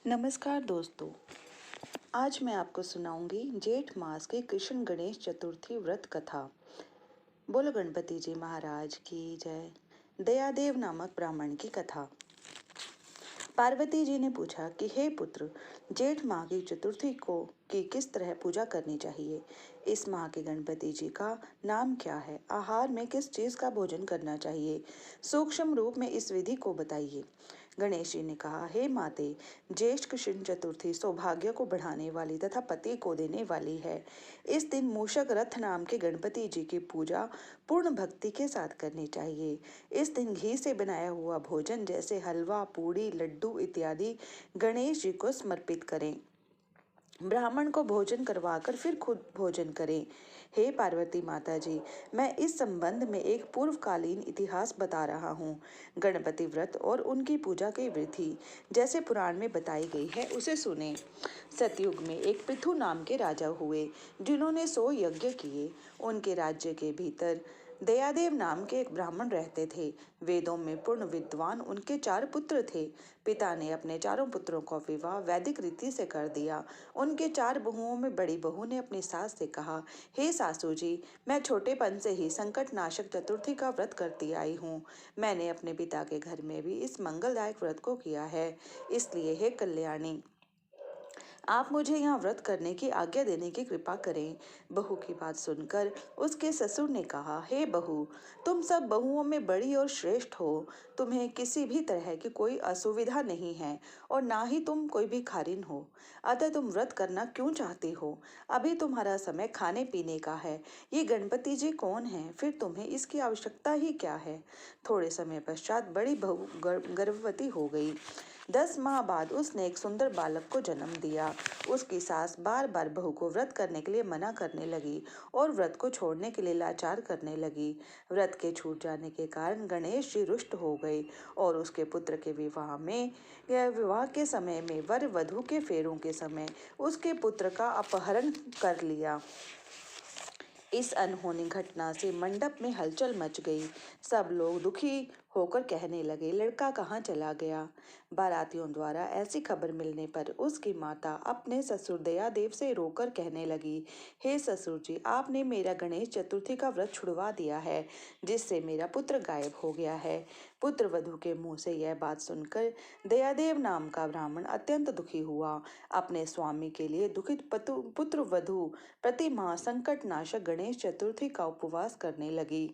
नमस्कार दोस्तों। आज मैं आपको सुनाऊंगी जेठ मास की कृष्ण गणेश चतुर्थी व्रत कथा। बोलो गणपति जी महाराज की जय। दयादेव नामक ब्राह्मण की कथा। पार्वती जी ने पूछा कि हे पुत्र, जेठ माह की चतुर्थी को की किस तरह पूजा करनी चाहिए। इस माह के गणपति जी का नाम क्या है, आहार में किस चीज का भोजन करना चाहिए, सूक्ष्म रूप में इस विधि को बताइए। गणेश जी ने कहा, हे माते, ज्येष्ठ कृष्ण चतुर्थी सौभाग्य को बढ़ाने वाली तथा पति को देने वाली है। इस दिन मूषक रथ नाम के गणपति जी की पूजा पूर्ण भक्ति के साथ करनी चाहिए। इस दिन घी से बनाया हुआ भोजन जैसे हलवा, पूड़ी, लड्डू इत्यादि गणेश जी को समर्पित करें। ब्राह्मण को भोजन करवाकर फिर खुद भोजन करें। हे पार्वती माता जी, मैं इस संबंध में एक पूर्वकालीन इतिहास बता रहा हूँ। गणपति व्रत और उनकी पूजा की विधि जैसे पुराण में बताई गई है उसे सुने। सतयुग में एक पृथु नाम के राजा हुए जिन्होंने 100 यज्ञ किए। उनके राज्य के भीतर दयादेव नाम के एक ब्राह्मण रहते थे। वेदों में पूर्ण विद्वान उनके 4 पुत्र थे। पिता ने अपने चारों पुत्रों का विवाह वैदिक रीति से कर दिया। उनके 4 बहुओं में बड़ी बहू ने अपनी सास से कहा, हे सासू जी, मैं छोटेपन से ही संकट नाशक चतुर्थी का व्रत करती आई हूँ। मैंने अपने पिता के घर में भी इस मंगलदायक व्रत को किया है। इसलिए हे कल्याणी, आप मुझे यहाँ व्रत करने की आज्ञा देने की कृपा करें। बहू की बात सुनकर उसके ससुर ने कहा, हे बहू, तुम सब बहुओं में बड़ी और श्रेष्ठ हो। तुम्हें किसी भी तरह की कोई असुविधा नहीं है और ना ही तुम कोई भी खारिन हो। अतः तुम व्रत करना क्यों चाहती हो? अभी तुम्हारा समय खाने पीने का है। ये गणपति जी कौन है, फिर तुम्हें इसकी आवश्यकता ही क्या है? थोड़े समय पश्चात बड़ी बहू गर्भवती हो गई। 10 माह बाद उसने एक सुंदर बालक को जन्म दिया। उसकी सास बार बार बहू को व्रत करने के लिए मना करने लगी और व्रत को छोड़ने के लिए लाचार करने लगी। व्रत के छूट जाने के कारण गणेश जी रुष्ट हो गए और उसके पुत्र के विवाह के समय में वर वधु के फेरों के समय उसके पुत्र का अपहरण कर लिया। इस अनहोनी घटना से मंडप में हलचल मच गई। सब लोग दुखी होकर कहने लगे, लड़का कहाँ चला गया? बारातियों द्वारा ऐसी खबर मिलने पर उसकी माता अपने ससुर दयादेव से रोकर कहने लगी, हे ससुर जी, आपने मेरा गणेश चतुर्थी का व्रत छुड़वा दिया है, जिससे मेरा पुत्र गायब हो गया है। पुत्र वधु के मुंह से यह बात सुनकर दयादेव नाम का ब्राह्मण अत्यंत दुखी हुआ। अपने स्वामी के लिए दुखित पुत्र वधु प्रति माह संकट नाशक गणेश चतुर्थी का उपवास करने लगी।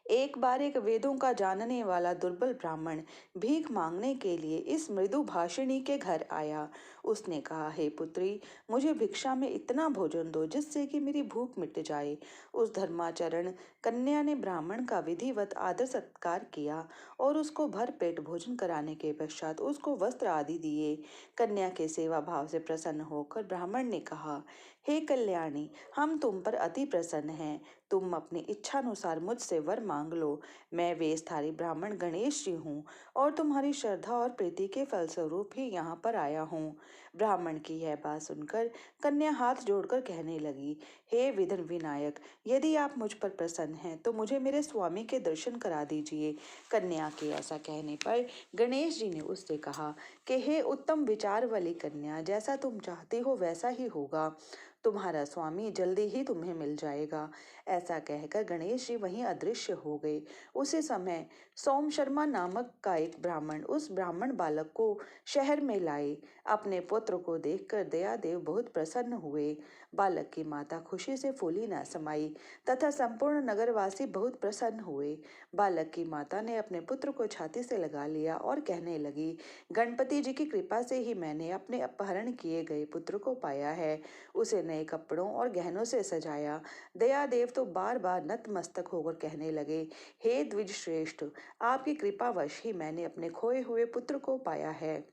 एक बार एक वेदों का जानने वाला दुर्बल ब्राह्मण भीख मांगने के लिए इस मृदु भाषिणी के घर आया। उसने कहा, हे पुत्री, मुझे भिक्षा में इतना भोजन दो जिससे कि मेरी भूख मिट जाए। उस धर्माचरण कन्या ने ब्राह्मण का विधिवत आदर सत्कार किया और उसको भर पेट भोजन कराने के पश्चात उसको वस्त्र आदि दिए। कन्या के सेवा भाव से प्रसन्न होकर ब्राह्मण ने कहा, हे कल्याणी, हम तुम पर अति प्रसन्न हैं। तुम अपनी इच्छानुसार मुझसे वर मांग लो। मैं वेशधारी ब्राह्मण गणेश जी हूँ और तुम्हारी श्रद्धा और प्रीति के फलस्वरूप ही यहाँ पर आया हूँ। ब्राह्मण की यह बात सुनकर कन्या हाथ जोड़कर कहने लगी, हे विघ्न विनायक, यदि आप मुझ पर प्रसन्न हैं तो मुझे मेरे स्वामी के दर्शन करा दीजिए। कन्या के ऐसा कहने पर गणेश जी ने उससे कहा कि हे उत्तम विचार वाली कन्या, जैसा तुम चाहती हो वैसा ही होगा। तुम्हारा स्वामी जल्दी ही तुम्हें मिल जाएगा। ऐसा कहकर गणेश जी वहीं अदृश्य हो गए। उसी समय सोम शर्मा नामक का एक ब्राह्मण उस ब्राह्मण बालक को शहर में लाए। अपने पुत्र को देखकर दयादेव बहुत प्रसन्न हुए। बालक की माता खुशी से फूली न समाई तथा संपूर्ण नगरवासी बहुत प्रसन्न हुए। बालक की माता ने अपने पुत्र को छाती से लगा लिया और कहने लगी, गणपति जी की कृपा से ही मैंने अपने अपहरण किए गए पुत्र को पाया है। उसे नए कपड़ों और गहनों से सजाया। दयादेव तो बार बार नतमस्तक होकर कहने लगे, हे द्विज श्रेष्ठ, आपकी कृपावश ही मैंने अपने खोए हुए पुत्र को पाया है।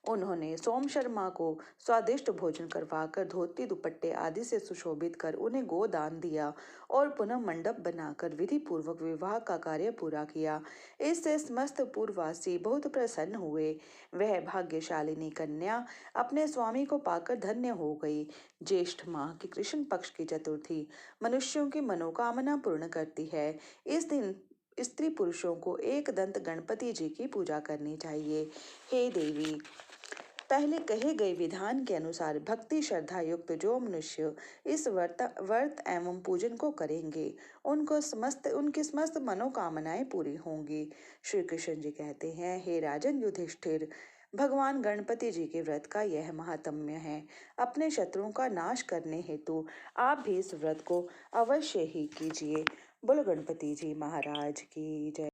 उन्होंने सोम शर्मा को स्वादिष्ट भोजन करवाकर धोती दुपट्टे आदि से सुशोभित कर उन्हें गोदान दिया और पुनः मंडप बनाकर विधि पूर्वक विवाह का कार्य पूरा किया। इससे समस्त पूर्ववासी बहुत प्रसन्न हुए। वह भाग्यशालिनी कन्या अपने स्वामी को पाकर धन्य हो गई। ज्येष्ठ माह की कृष्ण पक्ष की चतुर्थी मनुष्यों की मनोकामना पूर्ण करती है। इस दिन स्त्री पुरुषों को एक दंत गणपति जी की पूजा करनी चाहिए। हे देवी, पहले कहे गए विधान के अनुसार भक्ति श्रद्धा युक्त जो मनुष्य इस व्रत एवं पूजन को करेंगे उनकी समस्त मनोकामनाएं पूरी होंगी। श्री कृष्ण जी कहते हैं, हे राजन युधिष्ठिर, भगवान गणपति जी के व्रत का यह महात्म्य है। अपने शत्रुओं का नाश करने हेतु आप भी इस व्रत को अवश्य ही कीजिए। बोलो गणपति जी महाराज की जय।